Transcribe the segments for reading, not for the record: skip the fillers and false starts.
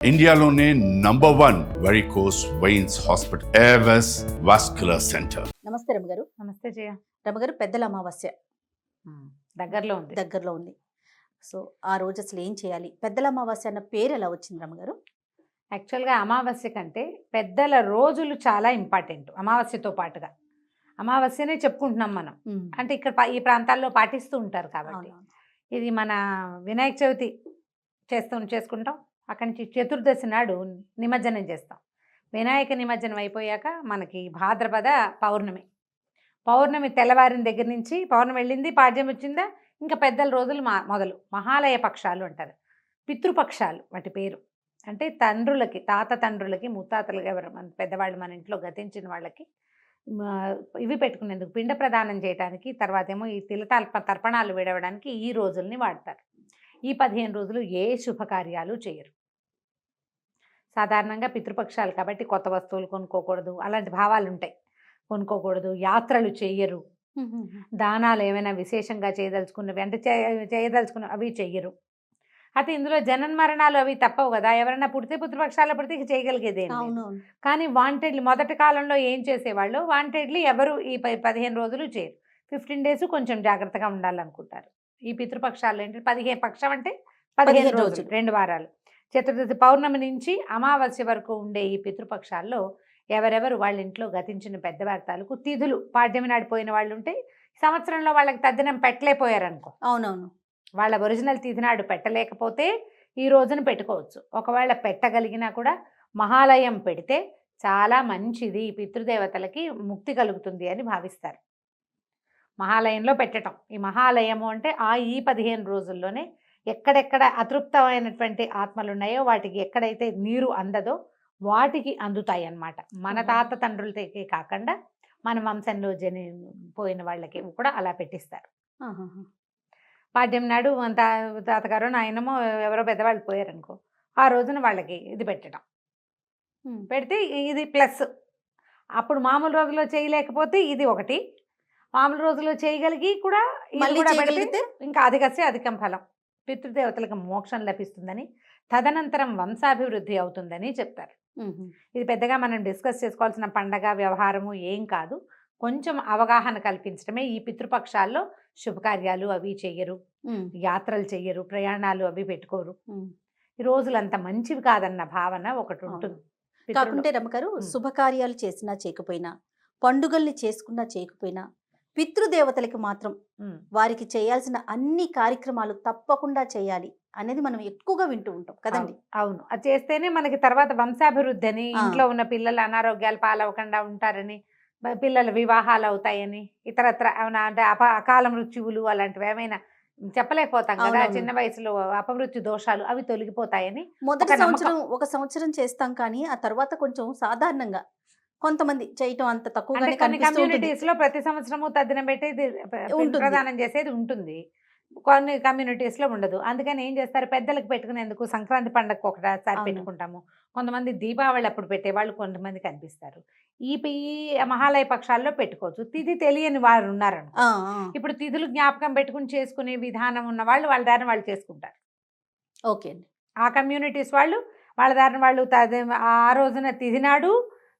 ఇండియాలోనే #1 varicose veins hospital Avis vascular centre. నమస్తే రమగారు. నమస్తే జయ. రమగారు, పెద్దల అమావాస్య దగ్గరలో ఉంది. సో ఆ రోజు అసలు ఏం చేయాలి? పెద్దల అమావాస్య అన్న పేరు ఎలా వచ్చింది రమగారు? యాక్చువల్గా అమావాస్య కంటే పెద్దల రోజులు చాలా ఇంపార్టెంట్. అమావాస్యతో పాటుగా అమావాస్యనే చెప్పుకుంటున్నాం మనం. అంటే ఇక్కడ ఈ ప్రాంతాల్లో పాటిస్తూ ఉంటారు కాబట్టి. ఇది మన వినాయక చవితి చేసుకుంటాం. అక్కడి నుంచి చతుర్దశి నాడు నిమజ్జనం చేస్తాం. వినాయక నిమజ్జనం అయిపోయాక మనకి భాద్రపద పౌర్ణమి తెల్లవారిన దగ్గర నుంచి పౌర్ణమి వెళ్ళింది, పాడ్యం వచ్చిందా, ఇంకా పెద్దల రోజులు మొదలు మహాలయ పక్షాలు అంటారు. పితృపక్షాలు వాటి పేరు. అంటే తండ్రులకి, తాత తండ్రులకి, ముత్తాతలుగా ఎవరు మన పెద్దవాళ్ళు మన ఇంట్లో గతించిన వాళ్ళకి ఇవి పెట్టుకునేందుకు, పిండ ప్రదానం చేయడానికి, తర్వాత ఏమో ఈ తర్పణాలు విడవడానికి ఈ రోజుల్ని వాడతారు. ఈ 15 రోజులు ఏ శుభకార్యాలు చేయరు. సాధారణంగా పితృపక్షాలు కాబట్టి కొత్త వస్తువులు కొనుక్కోకూడదు, అలాంటి భావాలు ఉంటాయి. కొనుక్కోకూడదు, యాత్రలు చెయ్యరు, దానాలు ఏమైనా విశేషంగా చేయదలుచుకున్నవి అంటే చేయదలుచుకున్న అవి చెయ్యరు. అయితే ఇందులో జనన మరణాలు అవి తప్పవు కదా. ఎవరైనా పుడితే పితృపక్షాలు పుడితే చేయగలిగేదే. కానీ వాంటెడ్లీ మొదటి కాలంలో ఏం చేసేవాళ్ళు, వాంటెడ్లీ ఎవరు ఈ 15 రోజులు చేయరు. 15 డేస్ కొంచెం జాగ్రత్తగా ఉండాలనుకుంటారు. ఈ పితృపక్షాలు ఏంటంటే 15 పక్షం అంటే 15 రోజులు, 2 వారాలు. చతుర్దశి పౌర్ణమి నుంచి అమావాస్య వరకు ఉండే ఈ పితృపక్షాల్లో ఎవరెవరు వాళ్ళ ఇంట్లో గతించిన పెద్దవారి తాలూకు తిథులు, పాడ్యమి నాడిపోయిన వాళ్ళు ఉంటే సంవత్సరంలో వాళ్ళకి తద్దినం పెట్టలేకపోయారనుకో, అవునవును, వాళ్ళ ఒరిజినల్ తిథి నాడు పెట్టలేకపోతే ఈ రోజున పెట్టుకోవచ్చు. ఒకవేళ పెట్టగలిగినా కూడా మహాలయం పెడితే చాలా మంచిది, పితృదేవతలకి ముక్తి కలుగుతుంది అని భావిస్తారు. మహాలయంలో పెట్టడం. ఈ మహాలయము అంటే ఈ 15 రోజుల్లోనే ఎక్కడెక్కడ అతృప్తమైనటువంటి ఆత్మలు ఉన్నాయో వాటికి ఎక్కడైతే నీరు అందదో వాటికి అందుతాయి అన్నమాట. మన తాత తండ్రులకి కాకుండా మన వంశంలో పోయిన వాళ్ళకి కూడా అలా పెట్టిస్తారు. పాడ్యం నాడు మన తాతగారు నాయనమో ఎవరో పెద్దవాళ్ళు పోయారనుకో, ఆ రోజున వాళ్ళకి ఇది పెట్టడం పెడితే ఇది ప్లస్. అప్పుడు మామూలు రోజుల్లో చేయలేకపోతే ఇది ఒకటి, మామూలు రోజుల్లో చేయగలిగి కూడా పెడితే ఇంకా అధికస్తే అధికం ఫలం, పితృదేవతలకు మోక్షం లభిస్తుందని, తదనంతరం వంశాభివృద్ధి అవుతుందని చెప్తారు. ఇది పెద్దగా మనం డిస్కస్ చేసుకోవాల్సిన పండగ వ్యవహారము ఏం కాదు. కొంచెం అవగాహన కల్పించడమే. ఈ పితృపక్షాల్లో శుభకార్యాలు అవి చెయ్యరు, యాత్రలు చెయ్యరు, ప్రయాణాలు అవి పెట్టుకోరు. ఈ రోజులు అంత మంచివి కాదన్న భావన ఒకటి ఉంటుంది. కాకుంటే రమగారు, శుభకార్యాలు చేసినా చేయకపోయినా, పండుగల్ని చేసుకున్నా చేయకపోయినా, పితృదేవతలకి మాత్రం వారికి చేయాల్సిన అన్ని కార్యక్రమాలు తప్పకుండా చేయాలి అనేది మనం ఎక్కువగా వింటూ ఉంటాం కదండి. అవును, అది చేస్తేనే మనకి తర్వాత వంశాభివృద్ధి అని, ఇంట్లో ఉన్న పిల్లలు అనారోగ్యాలు పాలవకుండా ఉంటారని, పిల్లల వివాహాలు అవుతాయని, ఇతరత్ర అంటే అకాల మృత్యువులు అలాంటివి ఏమైనా చెప్పలేకపోతాం కదా. చిన్న వయసులో అపమృత్యు దోషాలు అవి తొలగిపోతాయని మొదటి ఒక సంవత్సరం చేస్తాం, కానీ ఆ తర్వాత కొంచెం సాధారణంగా కొంతమంది చేయటం అంత తక్కువ. కొన్ని కమ్యూనిటీస్ లో ప్రతి సంవత్సరము తద్దినం పెట్టేది ప్రదానం చేసేది ఉంటుంది, కొన్ని కమ్యూనిటీస్ లో ఉండదు. అందుకని ఏం చేస్తారు, పెద్దలకు పెట్టుకునేందుకు సంక్రాంతి పండగకు ఒకసారి పెట్టుకుంటాము. కొంతమంది దీపావళి అప్పుడు పెట్టేవాళ్ళు కొంతమంది కనిపిస్తారు. ఈ మహాలయ పక్షాల్లో పెట్టుకోవచ్చు. తిథి తెలియని వారు ఉన్నారను, ఇప్పుడు తిథులు జ్ఞాపకం పెట్టుకుని చేసుకునే విధానం ఉన్న వాళ్ళు వాళ్ళ దారిని వాళ్ళు చేసుకుంటారు. ఓకే అండి. ఆ కమ్యూనిటీస్ వాళ్ళు వాళ్ళ దారిని వాళ్ళు ఆ రోజున తిథి నాడు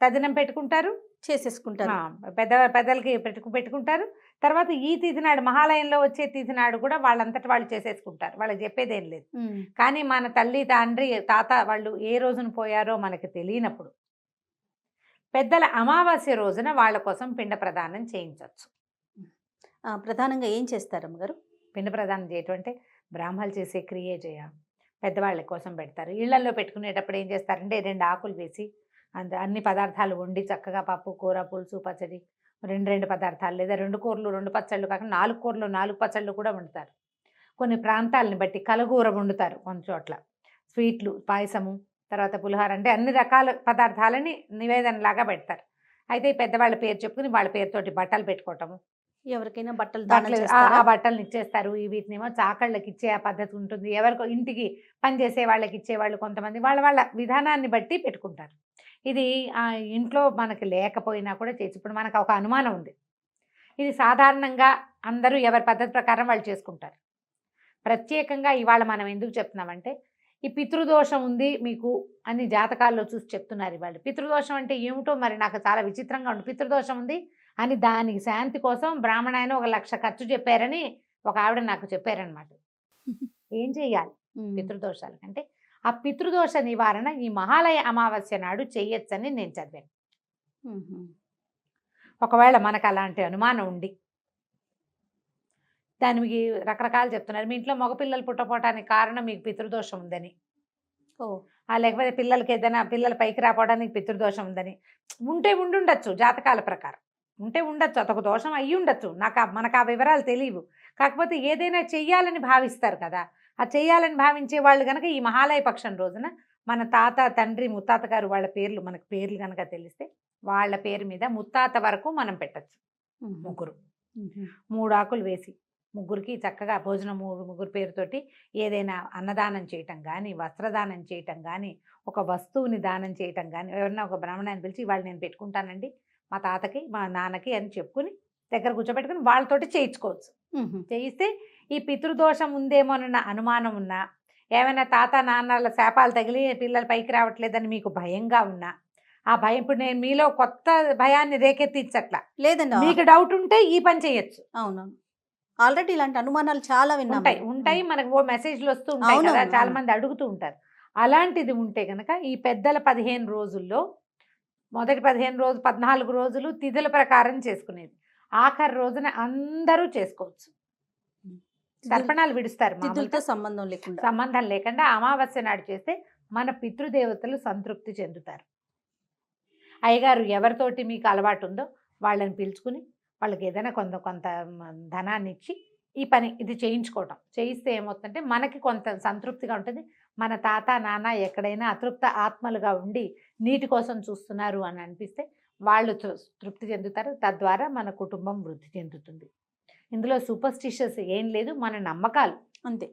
తదినం పెట్టుకుంటారు, చేసేసుకుంటారు. పెద్దలకి పెట్టుకుంటారు. తర్వాత ఈ తిథి నాడు మహాలయంలో వచ్చే తిథి నాడు కూడా వాళ్ళంతటి వాళ్ళు చేసేసుకుంటారు. వాళ్ళకి చెప్పేదేం లేదు. కానీ మన తల్లి తండ్రి తాత వాళ్ళు ఏ రోజున పోయారో మనకి తెలియనప్పుడు పెద్దల అమావాస్య రోజున వాళ్ళ కోసం పిండ ప్రదానం చేయించవచ్చు. ప్రధానంగా ఏం చేస్తారు అమ్మగారు? పిండ ప్రదానం చేయటం అంటే బ్రాహ్మణులు చేసే క్రియ పెద్దవాళ్ళ కోసం పెడతారు. ఇళ్లలో పెట్టుకునేటప్పుడు ఏం చేస్తారంటే 2 ఆకులు వేసి అన్ని పదార్థాలు వండి చక్కగా పప్పు, కూర, పులుసు, పచ్చడి, 2 పదార్థాలు లేదా 2 కూరలు 2 పచ్చళ్ళు కాకుండా 4 కూరలు 4 పచ్చళ్ళు కూడా వండుతారు. కొన్ని ప్రాంతాలని బట్టి కలగూర వండుతారు, కొన్ని చోట్ల స్వీట్లు, పాయసము, తర్వాత పులిహోర, అంటే అన్ని రకాల పదార్థాలని నివేదనలాగా పెడతారు. అయితే ఈ పెద్దవాళ్ళ పేరు చెప్పుకుని వాళ్ళ పేరుతోటి బట్టలు పెట్టుకోవటము, ఎవరికైనా బట్టలు ఆ బట్టలను ఇచ్చేస్తారు. వీటినేమో చాకళ్ళకి ఇచ్చే ఆ పద్ధతి ఉంటుంది. ఎవరికో ఇంటికి పనిచేసే వాళ్ళకి ఇచ్చేవాళ్ళు కొంతమంది వాళ్ళ విధానాన్ని బట్టి పెట్టుకుంటారు. ఇది ఇంట్లో మనకి లేకపోయినా కూడా చేసి, ఇప్పుడు మనకు ఒక అనుమానం ఉంది, ఇది సాధారణంగా అందరూ ఎవరి పద్ధతి ప్రకారం వాళ్ళు చేసుకుంటారు. ప్రత్యేకంగా ఇవాళ మనం ఎందుకు చెప్తున్నామంటే ఈ పితృదోషం ఉంది మీకు అని జాతకాల్లో చూసి చెప్తున్నారు వాళ్ళు. పితృదోషం అంటే ఏమిటో మరి నాకు చాలా విచిత్రంగా ఉంది. పితృదోషం ఉంది అని దానికి శాంతి కోసం బ్రాహ్మణ ఆయన 1,00,000 ఖర్చు చెప్పారని ఒక ఆవిడ నాకు చెప్పారనమాట. ఏం చెయ్యాలి పితృదోషాలు అంటే? ఆ పితృదోష నివారణ ఈ మహాలయ అమావాస్య నాడు చెయ్యొచ్చని నేను చదివాను. ఒకవేళ మనకు అలాంటి అనుమానం ఉండి, దానికి రకరకాలు చెప్తున్నారు. మీ ఇంట్లో మగపిల్లలు పుట్టపోవటానికి కారణం మీకు పితృదోషం ఉందని, లేకపోతే పిల్లలకి ఏదైనా పిల్లల పైకి రాపోవడానికి పితృదోషం ఉందని ఉంటే ఉండుండొచ్చు, జాతకాల ప్రకారం ఉంటే ఉండొచ్చు, అదొక దోషం అయ్యి ఉండొచ్చు. మనకు ఆ వివరాలు తెలియవు. కాకపోతే ఏదైనా చెయ్యాలని భావిస్తారు కదా, ఆ చెయ్యాలని భావించే వాళ్ళు కనుక ఈ మహాలయ పక్షం రోజున మన తాత, తండ్రి, ముత్తాత గారు వాళ్ళ పేర్లు మనకు పేర్లు కనుక తెలిస్తే వాళ్ళ పేరు మీద ముత్తాత వరకు మనం పెట్టచ్చు. ముగ్గురు 3 ఆకులు వేసి ముగ్గురికి చక్కగా భోజనం ముగ్గురు పేరుతోటి ఏదైనా అన్నదానం చేయటం కానీ, వస్త్రదానం చేయటం కానీ, ఒక వస్తువుని దానం చేయటం కానీ, ఎవరన్నా ఒక బ్రాహ్మణాన్ని పిలిచి వాళ్ళు నేను పెట్టుకుంటానండి మా తాతకి మా నాన్నకి అని చెప్పుకుని దగ్గర కూర్చోబెట్టుకుని వాళ్ళతోటి చేయించుకోవచ్చు. చేయిస్తే ఈ పితృదోషం ఉందేమోనన్న అనుమానం ఉన్నా, ఏమైనా తాత నాన్నల శాపాలు తగిలి పిల్లలు పైకి రావట్లేదని మీకు భయంగా ఉన్నా, ఆ భయం ఇప్పుడు నేను మీలో కొత్త భయాన్ని రేకెత్తించట్లా, లేదండి మీకు డౌట్ ఉంటే ఈ పని చేయొచ్చు. అవునవును, ఆల్రెడీ ఇలాంటి అనుమానాలు చాలా ఉంటాయి మనకు ఓ మెసేజ్లు వస్తూ ఉంటాయి కదా, చాలా మంది అడుగుతూ ఉంటారు. అలాంటిది ఉంటే కనుక ఈ పెద్దల 15 రోజుల్లో మొదటి 15 రోజు 14 రోజులు తిథుల ప్రకారం చేసుకునేది, ఆఖరి రోజున అందరూ చేసుకోవచ్చు. తర్పణాలు విడుస్తారు, సంబంధం లేకుండా అమావాస్య నాడు చేస్తే మన పితృదేవతలు సంతృప్తి చెందుతారు. అయ్యగారు ఎవరితోటి మీకు అలవాటు ఉందో వాళ్ళని పిలుచుకుని వాళ్ళకి ఏదైనా కొంత ధనాన్ని ఇచ్చి ఈ పని ఇది చేయించుకోవటం, చేయిస్తే ఏమవుతుందంటే మనకి కొంత సంతృప్తిగా ఉంటుంది. మన తాత నాన్న ఎక్కడైనా అతృప్త ఆత్మలుగా ఉండి నీటి కోసం చూస్తున్నారు అని అనిపిస్తే వాళ్ళు తృప్తి చెందుతారు. తద్వారా మన కుటుంబం వృద్ధి చెందుతుంది. ఇందులో సూపర్స్టిషియస్ ఏం లేదు, మన నమ్మకాలు అంతే.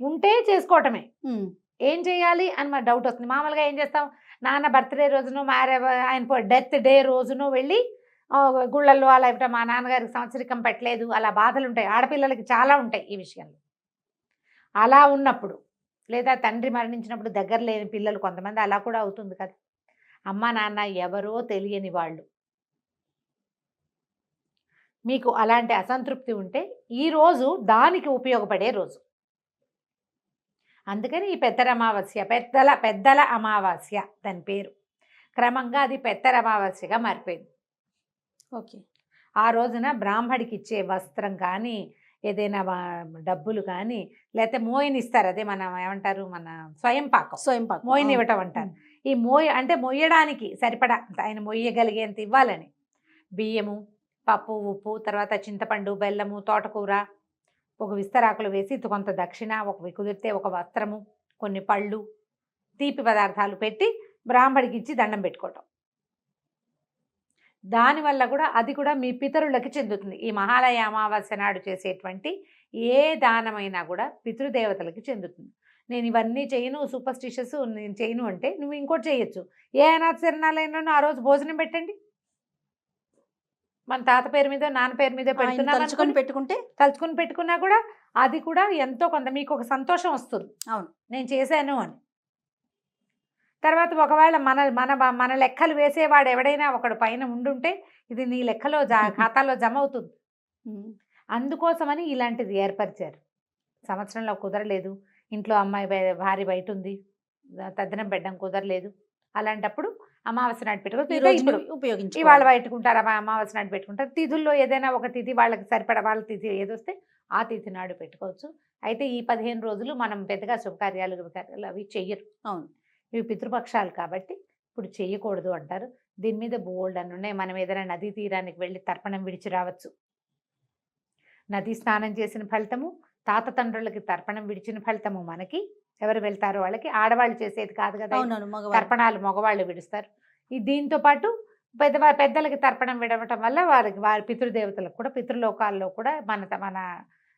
ఉంటే చేసుకోవటమే. ఏం చేయాలి అని మన డౌట్ వస్తుంది. మామూలుగా ఏం చేస్తాం, నాన్న బర్త్డే రోజును ఆయన డెత్ డే రోజును వెళ్ళి గుళ్ళల్లో అలా ఇవ్వటం, మా నాన్నగారికి సంవత్సరికం పెట్టలేదు, అలా బాధలు ఉంటాయి. ఆడపిల్లలకి చాలా ఉంటాయి ఈ విషయంలో. అలా ఉన్నప్పుడు లేదా తండ్రి మరణించినప్పుడు దగ్గర లేని పిల్లలు కొంతమంది అలా కూడా అవుతుంది కదా. అమ్మ నాన్న ఎవరో తెలియని వాళ్ళు, మీకు అలాంటి అసంతృప్తి ఉంటే ఈ రోజు దానికి ఉపయోగపడే రోజు. అందుకని ఈ పెద్దల అమావాస్య, పెద్దల అమావాస్య దాని పేరు. క్రమంగా అది పెద్దల అమావాస్యగా మారిపోయింది. ఓకే. ఆ రోజున బ్రాహ్మడికి ఇచ్చే వస్త్రం కానీ, ఏదైనా డబ్బులు కానీ, లేకపోతే మోయిని ఇస్తారు, అదే మనం ఏమంటారు, మన స్వయం పాకం మోయిని ఇవ్వటం అంటారు. ఈ అంటే మొయ్యడానికి సరిపడా ఆయన మొయ్యగలిగేంత ఇవ్వాలని బియ్యము, పప్పు, ఉప్పు, తర్వాత చింతపండు, బెల్లము, తోటకూర, ఒక విస్తరాకులు వేసి కొంత దక్షిణ, ఒక కుదిరితే ఒక వస్త్రము, కొన్ని పళ్ళు, తీపి పదార్థాలు పెట్టి బ్రాహ్మడికి ఇచ్చి దండం పెట్టుకోవటం. దానివల్ల కూడా అది కూడా మీ పితరులకి చెందుతుంది. ఈ మహాలయ అమావాస్య నాడు చేసేటువంటి ఏ దానమైనా కూడా పితృదేవతలకి చెందుతుంది. నేను ఇవన్నీ చేయను, సూపర్స్టిషియస్ నేను చేయను అంటే నువ్వు ఇంకోటి చేయొచ్చు. ఏ అనాథ శరణాలయంలోనూ ఆ రోజు భోజనం పెట్టండి. మన తాత పేరు మీద నాన్న పేరు మీద తలుచుకొని పెట్టుకున్నా కూడా అది కూడా ఎంతో కొంత మీకు ఒక సంతోషం వస్తుంది. అవును, నేను చేశాను అని. తర్వాత ఒకవేళ మన లెక్కలు వేసేవాడు ఎవడైనా ఒకడు పైన ఉండుంటే ఇది నీ లెక్కలో ఖాతాలో జమ అవుతుంది. అందుకోసమని ఇలాంటిది ఏర్పరిచారు. సంవత్సరంలో కుదరలేదు, ఇంట్లో అమ్మాయి భార్య బయట ఉంది, తద్దినం పెట్టడం కుదరలేదు, అలాంటప్పుడు అమావాస్య నాడు పెట్టుకోవచ్చు. ఇవాళ పెట్టుకుంటారు, అమావాస్య నాడు పెట్టుకుంటారు. తిథుల్లో ఏదైనా ఒక తిథి వాళ్ళకి సరిపడ వాళ్ళ తిథి ఏదొస్తే ఆ తిథి నాడు పెట్టుకోవచ్చు. అయితే ఈ 15 రోజులు మనం పెద్దగా శుభకార్యాలు అవి చెయ్యరు. అవును, ఇవి పితృపక్షాలు కాబట్టి ఇప్పుడు చెయ్యకూడదు అంటారు. దీని మీద బోల్డ్ అని ఉన్నాయి. మనం ఏదైనా నదీ తీరానికి వెళ్ళి తర్పణం విడిచి రావచ్చు. నదీ స్నానం చేసిన ఫలితము, తాత తండ్రులకి తర్పణం విడిచిన ఫలితము మనకి. ఎవరు వెళ్తారో వాళ్ళకి. ఆడవాళ్ళు చేసేది కాదు కదా తర్పణాలు, మగవాళ్ళు విడుస్తారు. దీంతో పాటు పెద్దలకి తర్పణం విడవటం వల్ల వారి పితృదేవతలకు కూడా, పితృలోకాల్లో కూడా మన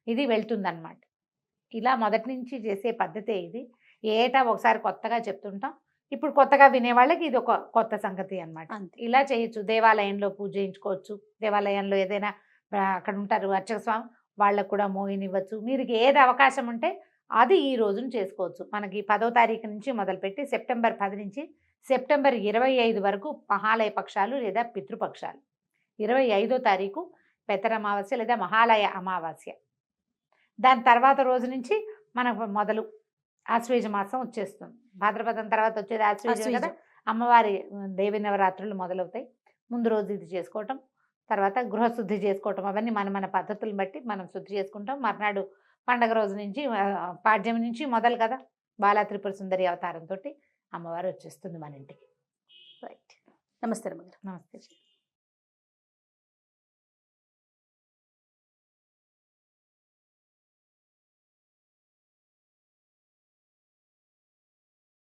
ఇది వెళ్తుందన్నమాట. ఇలా మొదటి నుంచి చేసే పద్ధతే ఇది. ఏటా ఒకసారి కొత్తగా చెప్తుంటాం. ఇప్పుడు కొత్తగా వినేవాళ్ళకి ఇది ఒక కొత్త సంగతి అన్నమాట. ఇలా చేయొచ్చు. దేవాలయంలో పూజ చేయించుకోవచ్చు. దేవాలయంలో ఏదైనా అక్కడ ఉంటారు అర్చక స్వామి, వాళ్ళకు కూడా మోహిని ఇవ్వచ్చు. మీరు ఏది అవకాశం ఉంటే అది ఈ రోజున చేసుకోవచ్చు. మనకి 10వ తారీఖు నుంచి మొదలుపెట్టి సెప్టెంబర్ 10 నుంచి సెప్టెంబర్ 25 వరకు మహాలయ పక్షాలు లేదా పితృపక్షాలు. 25వ తారీఖు పెత్తర అమావాస్య లేదా మహాలయ అమావాస్య. దాని తర్వాత రోజు నుంచి మనకు మొదలు ఆశ్వేజ మాసం వచ్చేస్తుంది. భాద్రపదం తర్వాత వచ్చేది ఆశ్వేజం కదా. అమ్మవారి దేవి నవరాత్రులు మొదలవుతాయి. ముందు రోజు ఇది చేసుకోవటం, తర్వాత గృహశుద్ధి చేసుకోవటం, అవన్నీ మన పద్ధతులను బట్టి మనం శుద్ధి చేసుకుంటాం. మర్నాడు పండగ రోజు నుంచి పాడ్యం నుంచి మొదలు కదా, బాలా త్రిపుర సుందరి అవతారంతో అమ్మవారు వచ్చేస్తుంది మన ఇంటికి. రైట్. నమస్తే రమ్మగారు. నమస్తే.